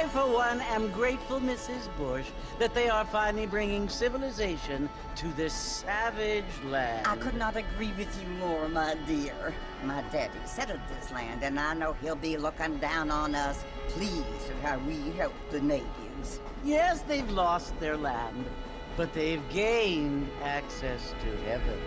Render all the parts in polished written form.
I, for one, am grateful, Mrs. Bush, that they are finally bringing civilization to this savage land. I could not agree with you more, my dear. My daddy settled this land, and I know he'll be looking down on us, pleased at how we help the natives. Yes, they've lost their land, but they've gained access to heaven.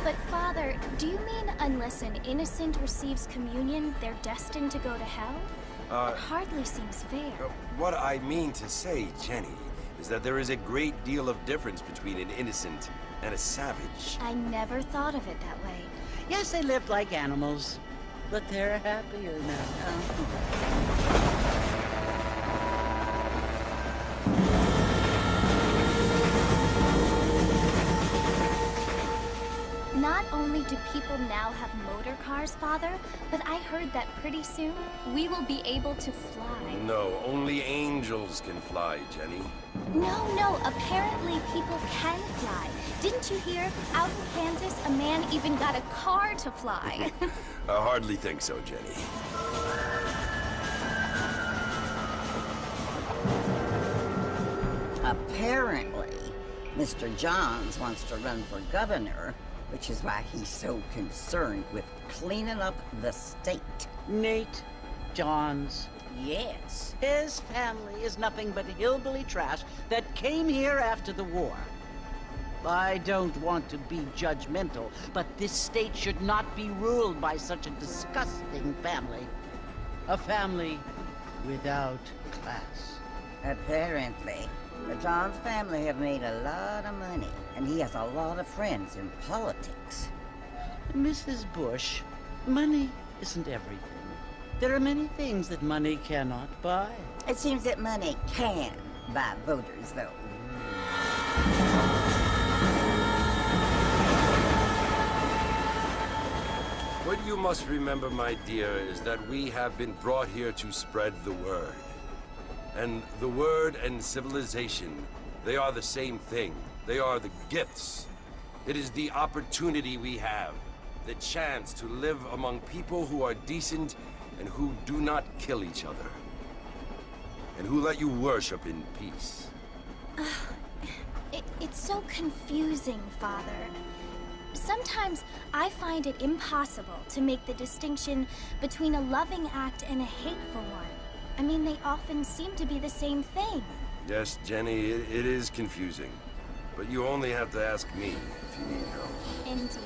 But Father, do you mean unless an innocent receives communion, they're destined to go to hell? It hardly seems fair. What I mean to say, Jenny, is that there is a great deal of difference between an innocent and a savage. I never thought of it that way. Yes, they lived like animals, but they're happier now. Not only do people now have motor cars, Father, but I heard that pretty soon we will be able to fly. No, only angels can fly, Jenny. No, apparently people can fly. Didn't you hear? Out in Kansas, a man even got a car to fly. I hardly think so, Jenny. Apparently, Mr. Johns wants to run for governor, which is why he's so concerned with cleaning up the state. Nate Johns. Yes. His family is nothing but hillbilly trash that came here after the war. I don't want to be judgmental, but this state should not be ruled by such a disgusting family. A family without class. Apparently. The Johns family have made a lot of money, and he has a lot of friends in politics. Mrs. Bush, money isn't everything. There are many things that money cannot buy. It seems that money can buy voters, though. What you must remember, my dear, is that we have been brought here to spread the word. And the word and civilization, they are the same thing. They are the gifts. It is the opportunity we have, the chance to live among people who are decent and who do not kill each other. And who let you worship in peace. It's so confusing, Father. Sometimes I find it impossible to make the distinction between a loving act and a hateful one. I mean, they often seem to be the same thing. Yes, Jenny, it is confusing. But you only have to ask me if you need help. Indeed.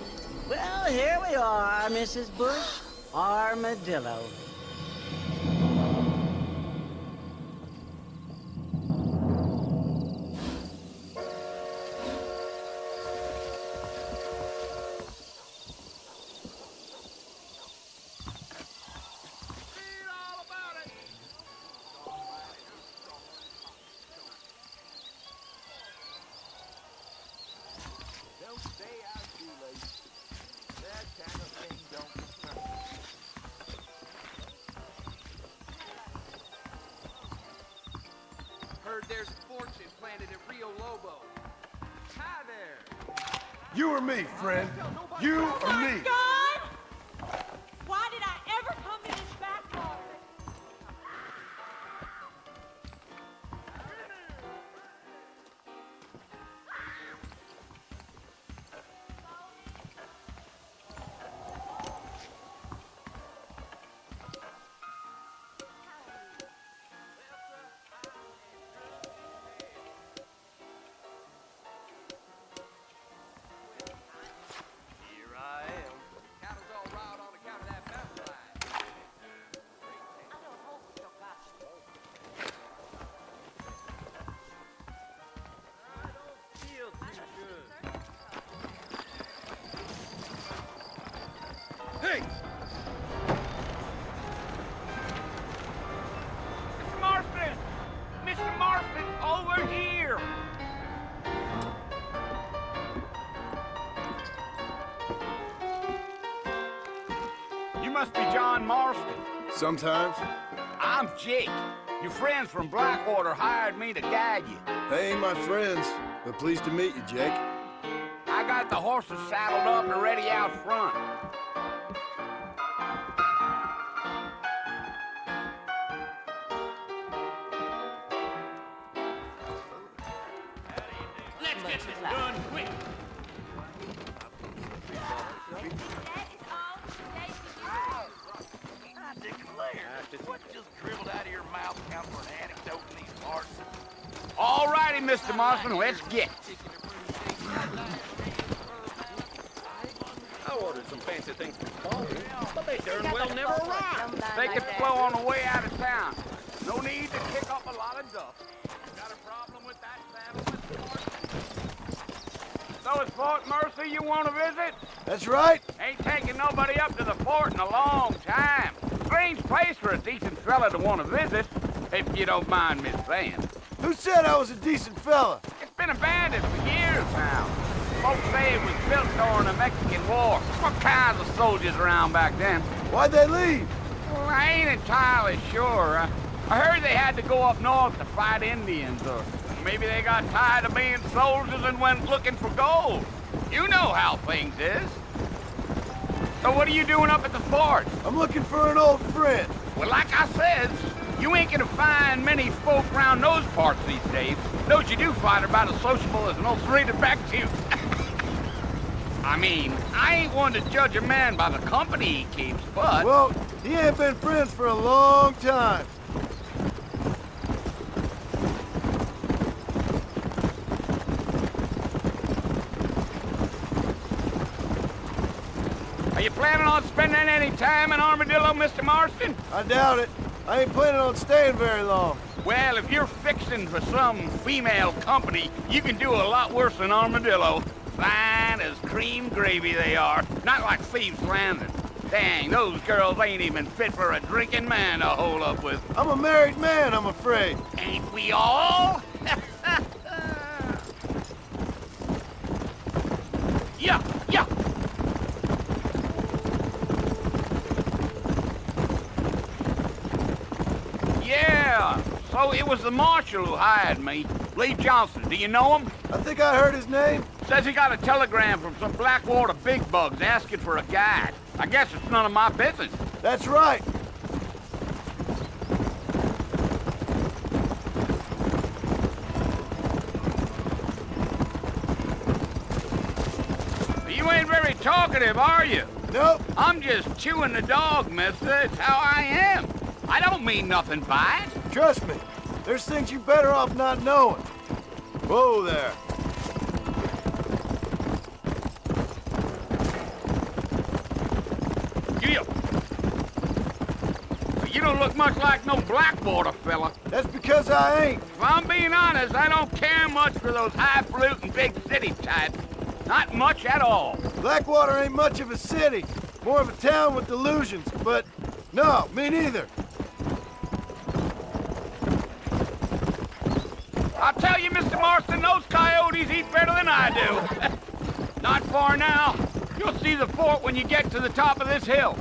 Well, here we are, Mrs. Bush. Armadillo. There's a fortune planted at Rio Lobo. Hi there. You or me, friend? You or me? God! Why did I ever come in this back hall? Hey! Mr. Marston! Mr. Marston, over here! You must be John Marston. Sometimes. I'm Jake. Your friends from Blackwater hired me to guide you. They ain't my friends, but pleased to meet you, Jake. I got the horses saddled up and ready out front. get this done quick. That is all today for you. I declare, what just dribbled out of your mouth count for an anecdote in these parts? All righty, Mr. Marston, let's get. I ordered some fancy things from Spalding, but they darn well never arrived. They could flow on the way out of town. No need to kick up a lot of dust. Got a problem with that saddle, Mr. Marston? So it's Fort Mercy you want to visit? That's right. Ain't taking nobody up to the fort in a long time. Strange place for a decent fella to want to visit, if you don't mind me saying. Who said I was a decent fella? It's been abandoned for years now. Folks say it was built during the Mexican War. What kinds of soldiers around back then? Why'd they leave? Well, I ain't entirely sure. I heard they had to go up north to fight Indians, or maybe they got tired of being soldiers and went looking for gold. You know how things is. So what are you doing up at the fort? I'm looking for an old friend. Well, like I said, you ain't gonna find many folk around those parts these days. Those you do find are about as sociable as an old serrated back tooth. I mean, I ain't one to judge a man by the company he keeps, but... Well, he ain't been friends for a long time. Are you planning on spending any time in Armadillo, Mr. Marston? I doubt it. I ain't planning on staying very long. Well, if you're fixing for some female company, you can do a lot worse than Armadillo. Fine as cream gravy they are. Not like Thieves' Landing. Dang, those girls ain't even fit for a drinking man to hole up with. I'm a married man, I'm afraid. Ain't we all? Yeah, yeah. Yeah, so it was the marshal who hired me. Lee Johnson, do you know him? I think I heard his name. Says he got a telegram from some Blackwater big bugs asking for a guide. I guess it's none of my business. That's right. You ain't very talkative, are you? Nope. I'm just chewing the dog, mister. It's how I am. I don't mean nothing by it. Trust me. There's things you better off not knowing. Whoa there. Yeah. You don't look much like no Blackwater fella. That's because I ain't. If I'm being honest, I don't care much for those highfalutin big city types. Not much at all. Blackwater ain't much of a city. More of a town with delusions, but no, me neither. I'll tell you, Mr. Marston, those coyotes eat better than I do. Not far now. You'll see the fort when you get to the top of this hill.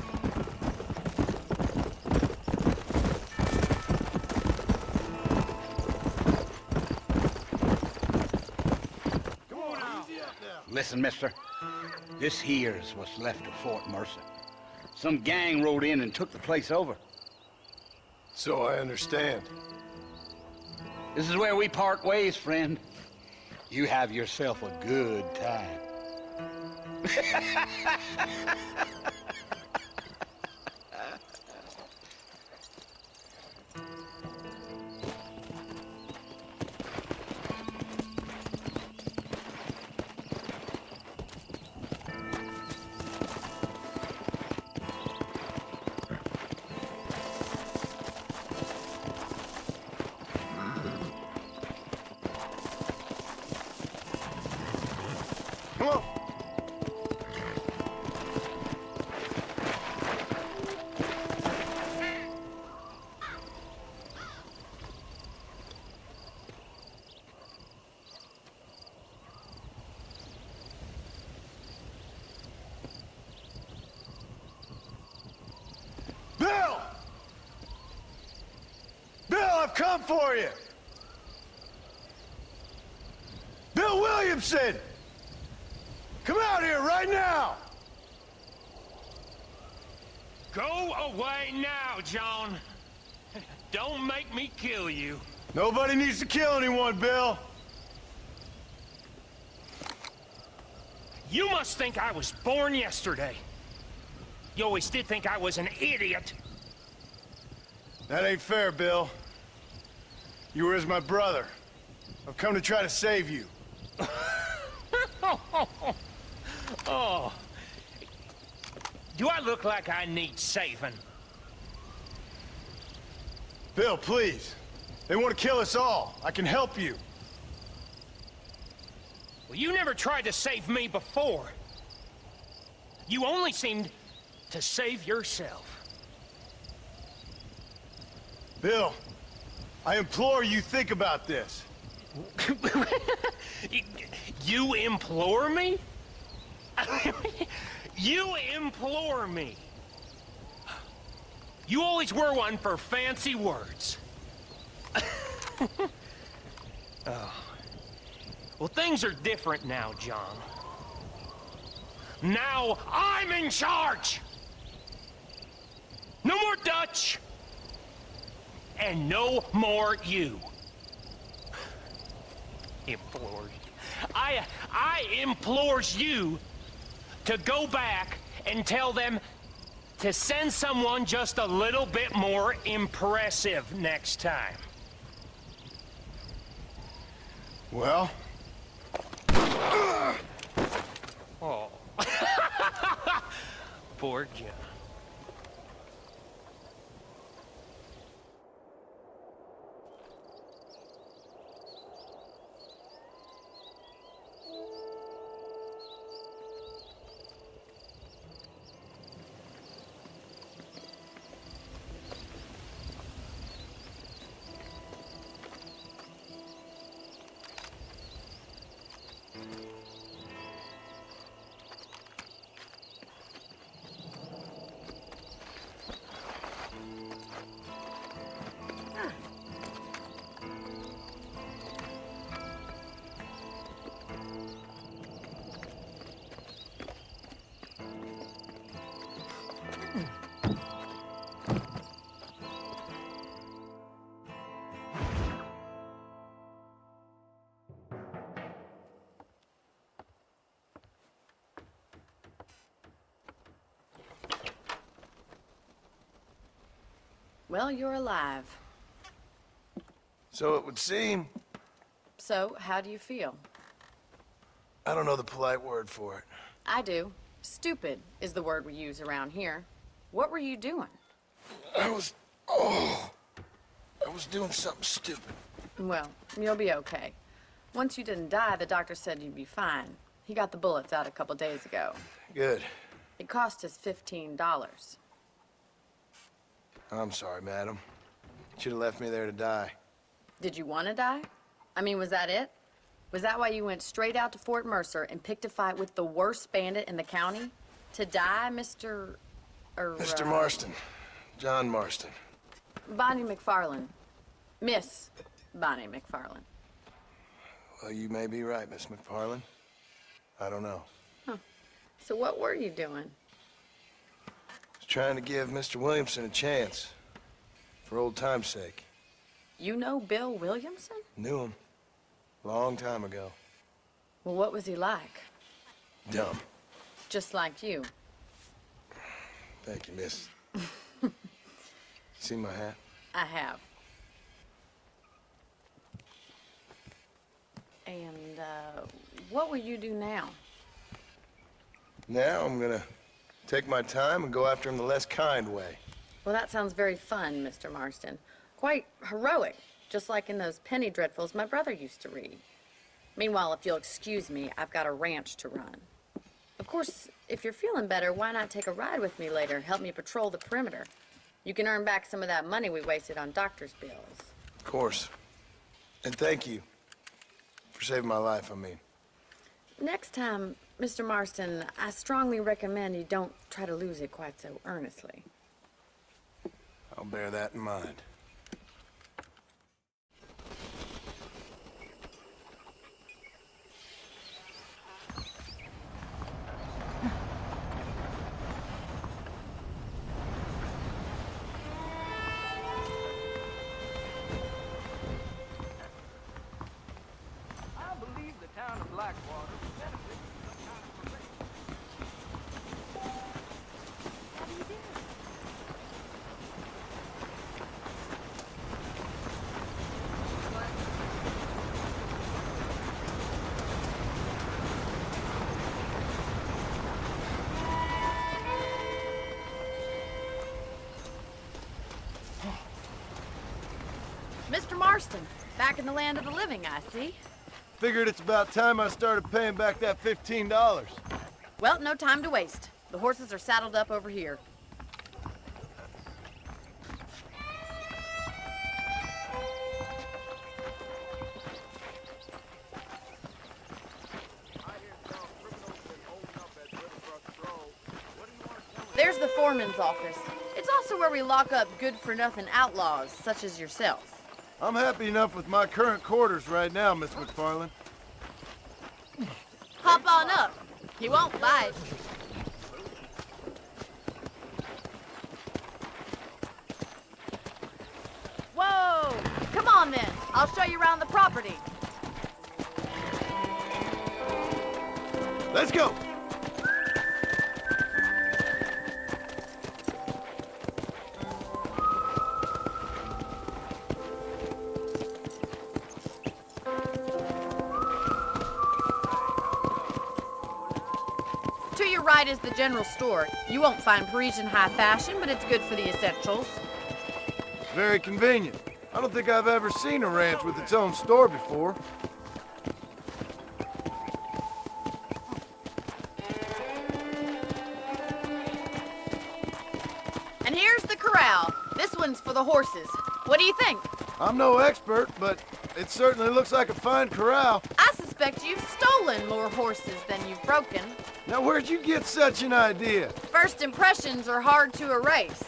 Come on now. Easy up now. Listen, mister. This here's what's left of Fort Mercer. Some gang rode in and took the place over. So I understand. This is where we part ways, friend. You have yourself a good time. Come on. Bill! Bill, I've come for you! Bill Williamson! Come out here right now! Go away now, John. Don't make me kill you. Nobody needs to kill anyone, Bill. You must think I was born yesterday. You always did think I was an idiot. That ain't fair, Bill. You were as my brother. I've come to try to save you. Oh. Do I look like I need saving? Bill, please. They want to kill us all. I can help you. Well, you never tried to save me before. You only seemed to save yourself. Bill, I implore you think about this. You implore me? You implore me. You always were one for fancy words. Oh. Well, things are different now, John. Now I'm in charge! No more Dutch! And no more you. Implores. I implores you to go back and tell them to send someone just a little bit more impressive next time. Well? Oh. Poor John. Well, you're alive. So it would seem. So, how do you feel? I don't know the polite word for it. I do. Stupid is the word we use around here. What were you doing? I was doing something stupid. Well, you'll be okay. Once you didn't die, the doctor said you'd be fine. He got the bullets out a couple days ago. Good. It cost us $15. I'm sorry, madam. Should have left me there to die. Did you want to die? I mean, was that it? Was that why you went straight out to Fort Mercer and picked a fight with the worst bandit in the county? To die, Mr. Mr. Marston. John Marston. Bonnie McFarland. Miss Bonnie McFarland. Well, you may be right, Miss McFarland. I don't know. Huh. So what were you doing? I was trying to give Mr. Williamson a chance. For old time's sake. You know Bill Williamson? Knew him. Long time ago. Well, what was he like? Dumb. Just like you. Thank you, miss. See my hat? I have. And, what will you do now? Now I'm gonna take my time and go after him the less kind way. Well, that sounds very fun, Mr. Marston. Quite heroic, just like in those penny dreadfuls my brother used to read. Meanwhile, if you'll excuse me, I've got a ranch to run. Of course, if you're feeling better, why not take a ride with me later? Help me patrol the perimeter. You can earn back some of that money we wasted on doctor's bills. Of course. And thank you. For saving my life, I mean. Next time, Mr. Marston, I strongly recommend you don't try to lose it quite so earnestly. I'll bear that in mind. I believe the town of Blackwater benefits from some kind of Marston. Back in the land of the living, I see. Figured it's about time I started paying back that $15. Well, no time to waste. The horses are saddled up over here. There's the foreman's office. It's also where we lock up good-for-nothing outlaws, such as yourself. I'm happy enough with my current quarters right now, Miss McFarland. Hop on up. He won't bite. Whoa! Come on then. I'll show you around the property. Let's go! To your right is the general store. You won't find Parisian high fashion, but it's good for the essentials. Very convenient. I don't think I've ever seen a ranch with its own store before. And here's the corral. This one's for the horses. What do you think? I'm no expert, but it certainly looks like a fine corral. I suspect you've stolen more horses than you've broken. Now, where'd you get such an idea? First impressions are hard to erase.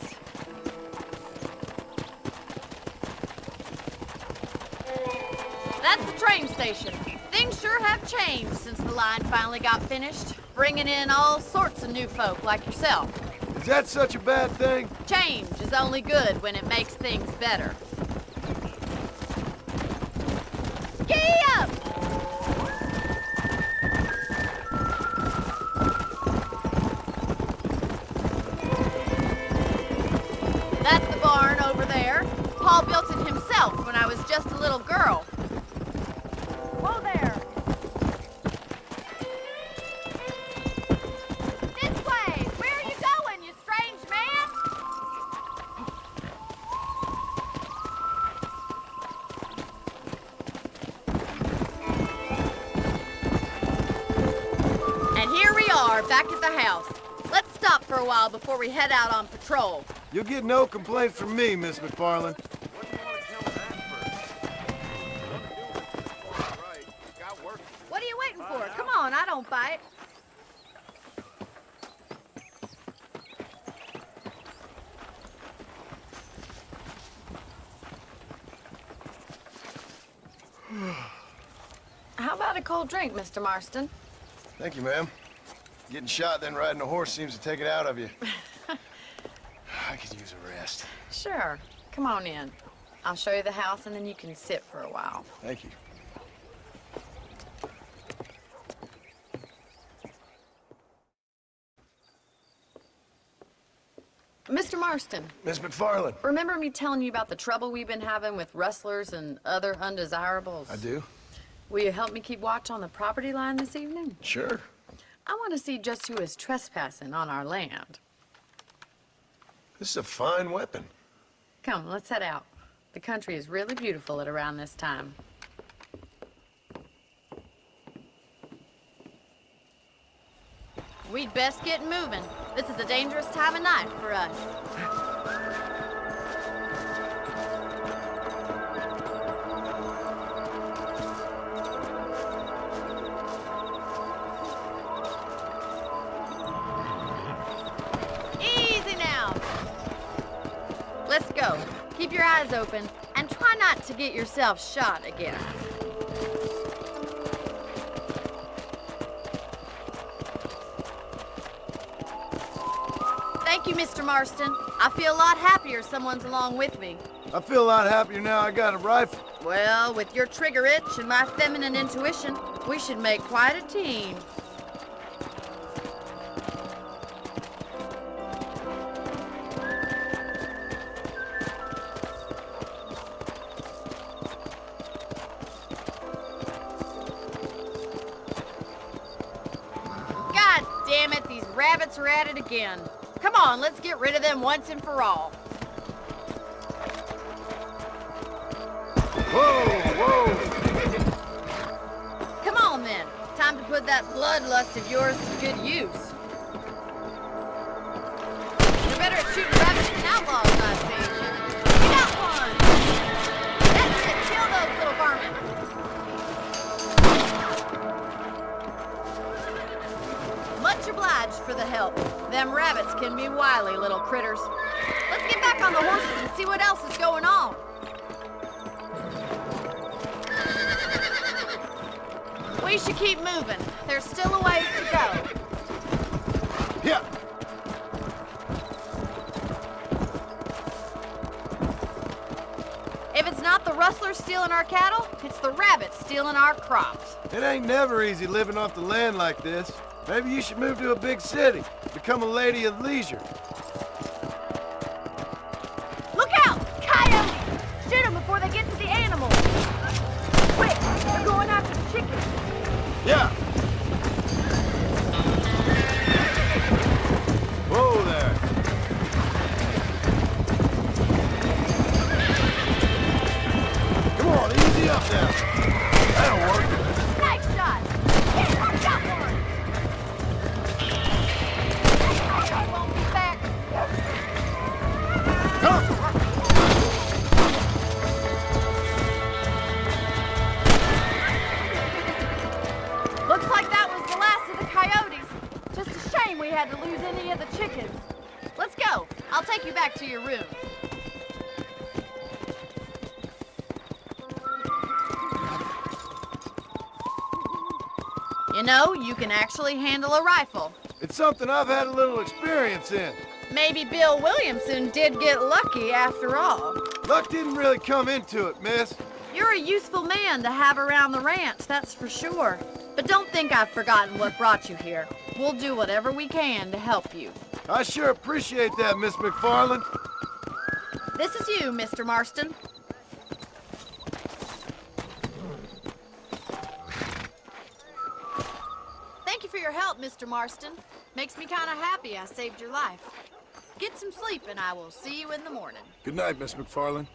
That's the train station. Things sure have changed since the line finally got finished, bringing in all sorts of new folk like yourself. Is that such a bad thing? Change is only good when it makes things better. Giddy up! That's the barn over there. Paul built it himself when I was just a little girl. Whoa there! This way! Where are you going, you strange man? And here we are, back at the house. Let's stop for a while before we head out on patrol. You'll get no complaints from me, Miss McFarland. What are you waiting for? Come on, I don't bite. How about a cold drink, Mr. Marston? Thank you, ma'am. Getting shot, then riding a horse seems to take it out of you. I could use a rest. Sure. Come on in. I'll show you the house, and then you can sit for a while. Thank you. Mr. Marston, Miss McFarland. remember me telling you about the trouble we've been having with rustlers and other undesirables? I do. Will you help me keep watch on the property line this evening? Sure. I want to see just who is trespassing on our land. This is a fine weapon. Come, let's head out. The country is really beautiful at around this time. We'd best get moving. This is a dangerous time of night for us. Easy now. Let's go. Keep your eyes open and try not to get yourself shot again. Thank you, Mr. Marston. I feel a lot happier someone's along with me. I feel a lot happier now I got a rifle. Well, with your trigger itch and my feminine intuition, we should make quite a team. God damn it, these rabbits are at it again. Come on, let's get rid of them once and for all. Whoa! Come on, then. Time to put that bloodlust of yours to good use. You're better at shooting rabbits than outlaws, I see. You got one! That's it! Kill those little varmints! Much obliged for the help. Them rabbits can be wily little critters. Let's get back on the horses and see what else is going on. We should keep moving. There's still a ways to go. Yeah. If it's not the rustlers stealing our cattle, it's the rabbits stealing our crops. It ain't never easy living off the land like this. Maybe you should move to a big city. Become a lady of leisure. Look out! Coyotes! Shoot them before they get to the animals. Quick! They're going after the chickens. Yeah. Whoa there. Come on, easy up now. That'll work. Nice shot! Yes, I got one! I won't be back. Come. Looks like that was the last of the coyotes. Just a shame we had to lose any of the chickens. Let's go. I'll take you back to your room. You know, you can actually handle a rifle. It's something I've had a little experience in. Maybe Bill Williamson did get lucky after all. Luck didn't really come into it, miss. You're a useful man to have around the ranch, that's for sure. But don't think I've forgotten what brought you here. We'll do whatever we can to help you. I sure appreciate that, Miss McFarland. This is you, Mr. Marston. Thank you for your help, Mr. Marston. Makes me kind of happy I saved your life. Get some sleep and I will see you in the morning. Good night, Miss McFarland.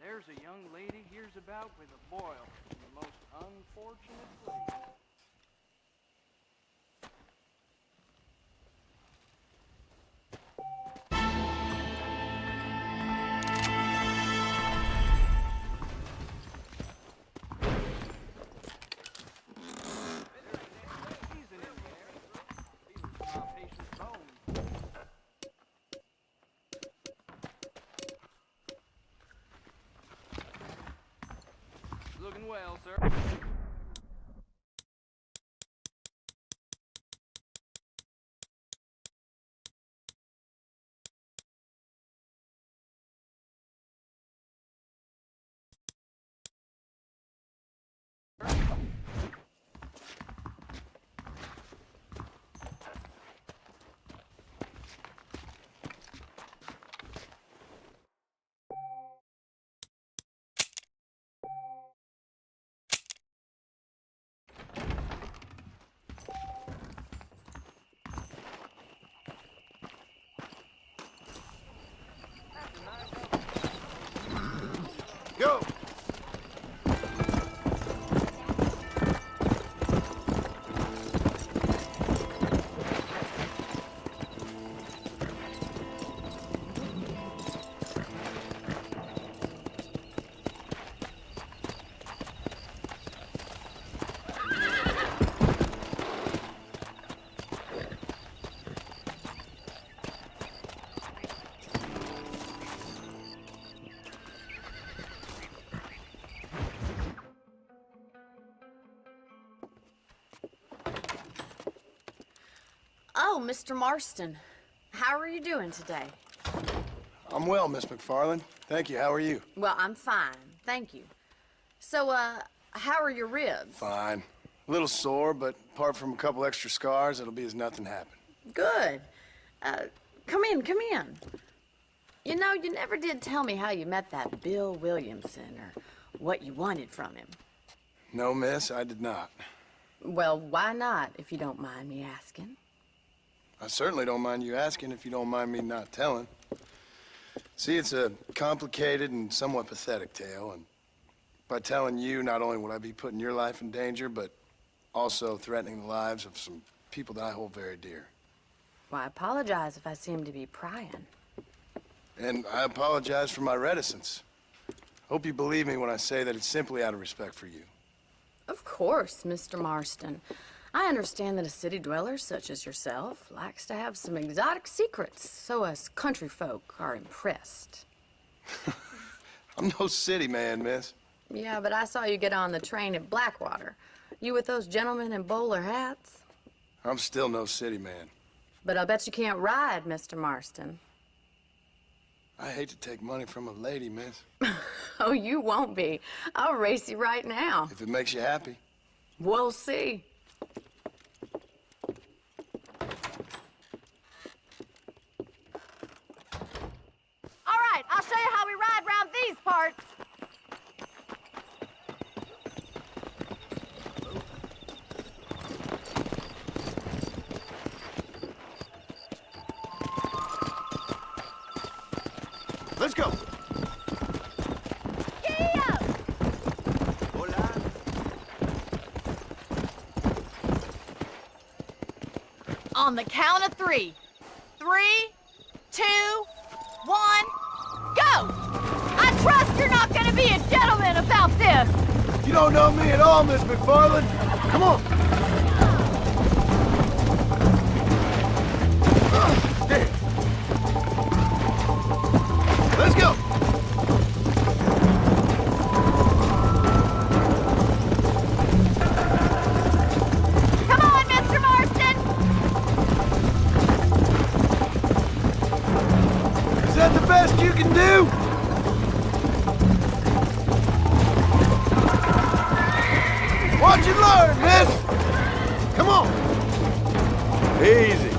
There's a young lady hears about with a boil in the most unfortunate place. Looking well, sir. Go! Oh, Mr. Marston. How are you doing today? I'm well, Miss McFarland. Thank you. How are you? Well, I'm fine. Thank you. So, how are your ribs? Fine. A little sore, but apart from a couple extra scars, it'll be as nothing happened. Good. Come in, come in. You know, you never did tell me how you met that Bill Williamson or what you wanted from him. No, miss, I did not. Well, why not, if you don't mind me asking? I certainly don't mind you asking if you don't mind me not telling. See, it's a complicated and somewhat pathetic tale, and by telling you, not only would I be putting your life in danger, but also threatening the lives of some people that I hold very dear. Well, I apologize if I seem to be prying. And I apologize for my reticence. Hope you believe me when I say that it's simply out of respect for you. Of course, Mr. Marston. I understand that a city dweller such as yourself likes to have some exotic secrets, so us country folk are impressed. I'm no city man, miss. Yeah, but I saw you get on the train at Blackwater. You with those gentlemen in bowler hats? I'm still no city man. But I bet you can't ride, Mr. Marston. I hate to take money from a lady, miss. Oh, you won't be. I'll race you right now. If it makes you happy. We'll see. All right, I'll show you how we ride around these parts. Let's go. On the count of 3. 3, 2, 1, go! I trust you're not gonna be a gentleman about this. You don't know me at all, Miss McFarland. Come on. There. Let's go. Come on, Mr. Marston. Is that the best you can do? Watch and learn, miss. Come on. Easy.